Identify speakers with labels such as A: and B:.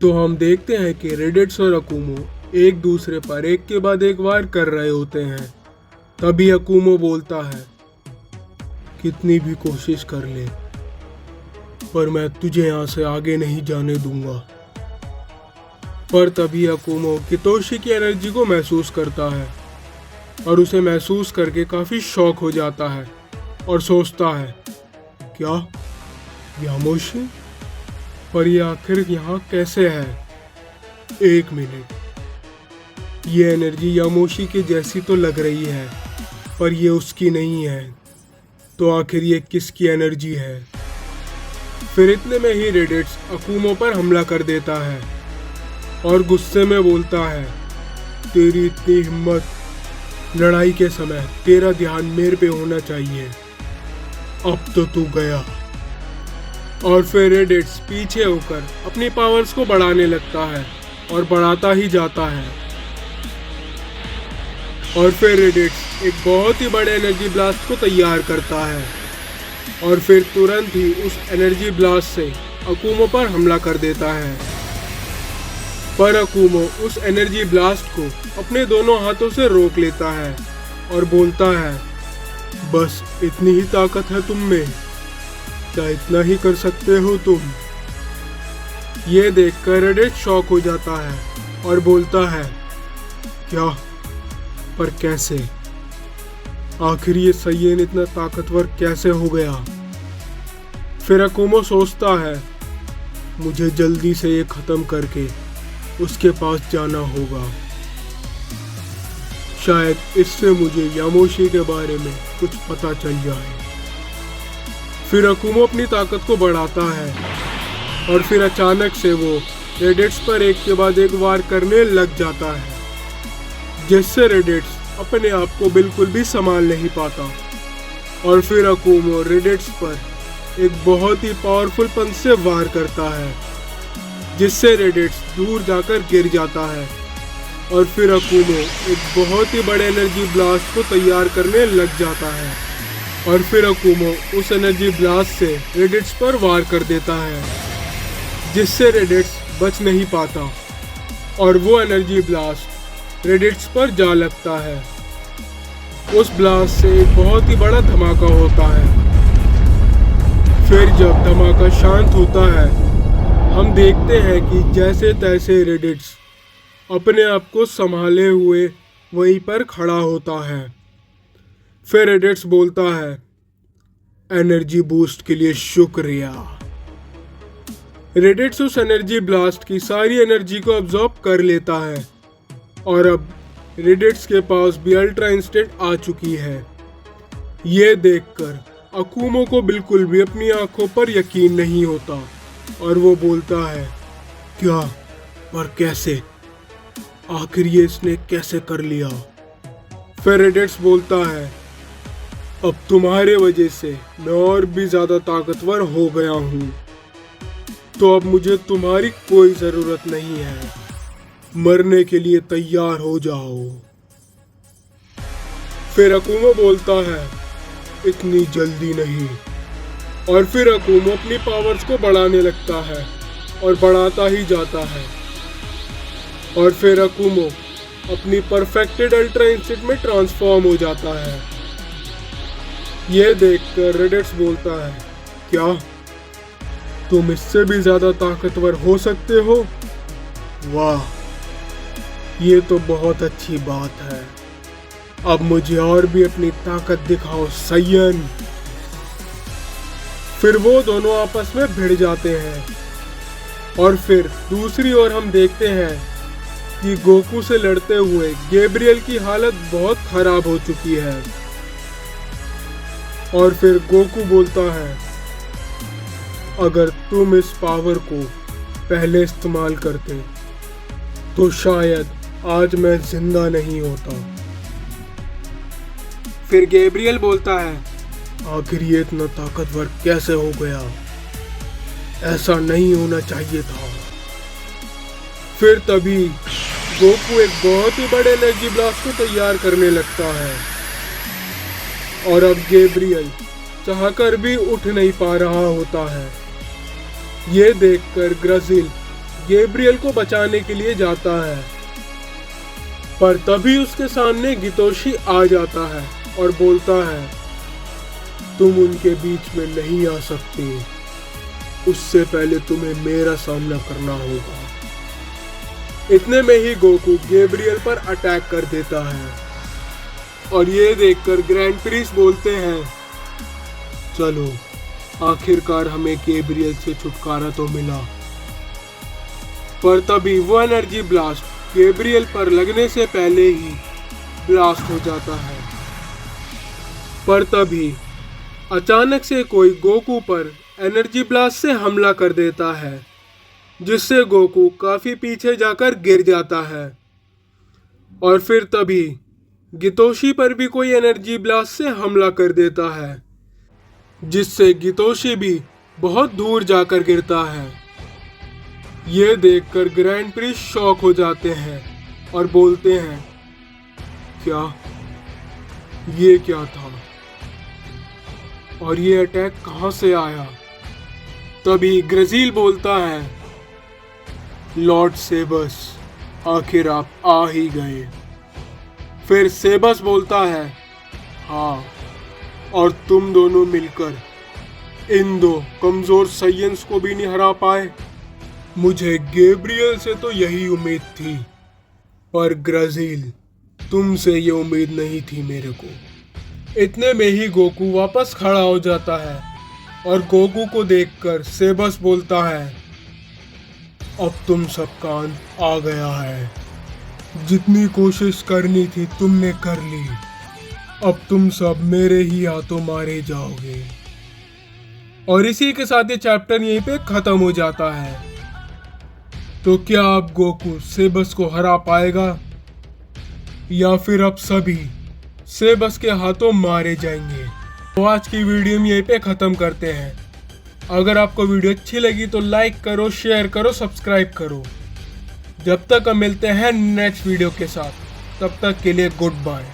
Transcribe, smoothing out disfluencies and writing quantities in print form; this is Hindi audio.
A: तो हम देखते हैं कि रेडिट्स और अकुमो एक दूसरे पर एक के बाद एक वार कर रहे होते हैं। तभी अकुमो बोलता है, कितनी भी कोशिश कर ले पर मैं तुझे यहाँ से आगे नहीं जाने दूंगा। पर तभी अकुमो कितोशी की एनर्जी को महसूस करता है और उसे महसूस करके काफी शॉक हो जाता है और सोचता है, क्या यामोशी? पर ये आखिर यहाँ कैसे है? एक मिनट, ये एनर्जी यामोशी की जैसी तो लग रही है पर ये उसकी नहीं है। तो आखिर ये किसकी एनर्जी है? फिर इतने में ही रेडिट्स अकुमो पर हमला कर देता है और गुस्से में बोलता है, तेरी इतनी हिम्मत! लड़ाई के समय तेरा ध्यान मेरे पे होना चाहिए, अब तो तू गया। और फिर रेडिट्स पीछे होकर अपनी पावर्स को बढ़ाने लगता है और बढ़ाता ही जाता है। और फिर रेडिट्स एक बहुत ही बड़े एनर्जी ब्लास्ट को तैयार करता है और फिर तुरंत ही उस एनर्जी ब्लास्ट से अकुमो पर हमला कर देता है। पर अकुमो उस एनर्जी ब्लास्ट को अपने दोनों हाथों से रोक लेता है और बोलता है, बस इतनी ही ताकत है तुम में? क्या इतना ही कर सकते हो तुम? ये देखकर रेडिट्स शॉक हो जाता है और बोलता है, क्या? पर कैसे? आखिर ये सैयन इतना ताकतवर कैसे हो गया? फिर अकुमो सोचता है, मुझे जल्दी से ये खत्म करके उसके पास जाना होगा। शायद इससे मुझे यामोशी के बारे में कुछ पता चल जाए। फिर अकुमो अपनी ताकत को बढ़ाता है और फिर अचानक से वो रेडिट्स पर एक के बाद एक वार करने लग जाता है, जिससे रेडिट्स अपने आप को बिल्कुल भी संभाल नहीं पाता। और फिर अकुमो रेडिट्स पर एक बहुत ही पावरफुल पंच से वार करता है, जिससे रेडिट्स दूर जाकर गिर जाता है। और फिर अकुमो एक बहुत ही बड़े एनर्जी ब्लास्ट को तैयार करने लग जाता है और फिर अकुमो उस एनर्जी ब्लास्ट से रेडिट्स पर वार कर देता है, जिससे रेडिट्स बच नहीं पाता और वो एनर्जी ब्लास्ट रेडिट्स पर जा लगता है। उस ब्लास्ट से एक बहुत ही बड़ा धमाका होता है। फिर जब धमाका शांत होता है, हम देखते हैं कि जैसे तैसे रेडिट्स अपने आप को संभाले हुए वहीं पर खड़ा होता है। फिर रेडिट्स बोलता है, एनर्जी बूस्ट के लिए शुक्रिया। रेडिट्स उस एनर्जी ब्लास्ट की सारी एनर्जी को अब्सॉर्ब कर लेता है और अब रेडिट्स के पास भी अल्ट्रा इंस्टेंट आ चुकी है। ये देखकर अकुमो को बिल्कुल भी अपनी आंखों पर यकीन नहीं होता और वो बोलता है, क्या? पर कैसे? आखिर ये इसने कैसे कर लिया? फिर रेडिट्स बोलता है, अब तुम्हारे वजह से मैं और भी ज्यादा ताकतवर हो गया हूँ, तो अब मुझे तुम्हारी कोई जरूरत नहीं है। मरने के लिए तैयार हो जाओ। फिर अकुमो बोलता है, इतनी जल्दी नहीं। और फिर अकुमो अपनी पावर्स को बढ़ाने लगता है और बढ़ाता ही जाता है। और फिर अकुमो अपनी परफेक्टेड अल्ट्रा इंस्टेंट में ट्रांसफॉर्म हो जाता है। यह देखकर रेडिट्स बोलता है, क्या तुम इससे भी ज्यादा ताकतवर हो सकते हो? वाह, ये तो बहुत अच्छी बात है। अब मुझे और भी अपनी ताकत दिखाओ सैयन। फिर वो दोनों आपस में भिड़ जाते हैं। और फिर दूसरी ओर हम देखते हैं कि गोकू से लड़ते हुए गैब्रियल की हालत बहुत खराब हो चुकी है। और फिर गोकू बोलता है, अगर तुम इस पावर को पहले इस्तेमाल करते तो शायद आज मैं जिंदा नहीं होता। फिर गैब्रियल बोलता है, आखिर ये इतना ताकतवर कैसे हो गया? ऐसा नहीं होना चाहिए था। फिर तभी गोकू एक बहुत ही बड़े एनर्जी ब्लास्ट को तैयार करने लगता है और अब गैब्रियल चाहकर भी उठ नहीं पा रहा होता है। ये देखकर ग्राजिल गैब्रियल को बचाने के लिए जाता है, पर तभी उसके सामने गितोशी आ जाता है और बोलता है, तुम उनके बीच में नहीं आ सकते, उससे पहले तुम्हें मेरा सामना करना होगा। इतने में ही गोकू गैब्रियल पर अटैक कर देता है और ये देखकर ग्रैंड प्रिंस बोलते हैं, चलो आखिरकार हमें गैब्रियल से छुटकारा तो मिला। पर तभी वो एनर्जी ब्लास्ट गैब्रियल पर लगने से पहले ही ब्लास्ट हो जाता है। पर तभी अचानक से कोई गोकू पर एनर्जी ब्लास्ट से हमला कर देता है, जिससे गोकू काफी पीछे जाकर गिर जाता है। और फिर तभी गितोशी पर भी कोई एनर्जी ब्लास्ट से हमला कर देता है, जिससे गितोशी भी बहुत दूर जाकर गिरता है। ये देखकर ग्रैंड प्रिंस शॉक हो जाते हैं और बोलते हैं, क्या ये क्या था और ये अटैक कहां से आया? तभी ग्रजील बोलता है, लॉर्ड सेबस, आखिर आप आ ही गए। फिर सेबस बोलता है, हाँ, और तुम दोनों मिलकर इन दो कमजोर साइयंस को भी नहीं हरा पाए। मुझे गैब्रियल से तो यही उम्मीद थी, पर ग्रजील, तुमसे ये उम्मीद नहीं थी मेरे को। इतने में ही गोकू वापस खड़ा हो जाता है और गोकू को देखकर सेबस बोलता है, अब तुम सबका अंत आ गया है। जितनी कोशिश करनी थी तुमने कर ली, अब तुम सब मेरे ही हाथों मारे जाओगे। और इसी के साथ ये चैप्टर यहीं पे खत्म हो जाता है। तो क्या अब गोकू सेबस को हरा पाएगा या फिर अब सभी सेबस के हाथों मारे जाएंगे? तो आज की वीडियो में यहीं पे खत्म करते हैं। अगर आपको वीडियो अच्छी लगी तो लाइक करो, शेयर करो, सब्सक्राइब करो। जब तक हम मिलते हैं नेक्स्ट वीडियो के साथ, तब तक के लिए गुड बाय।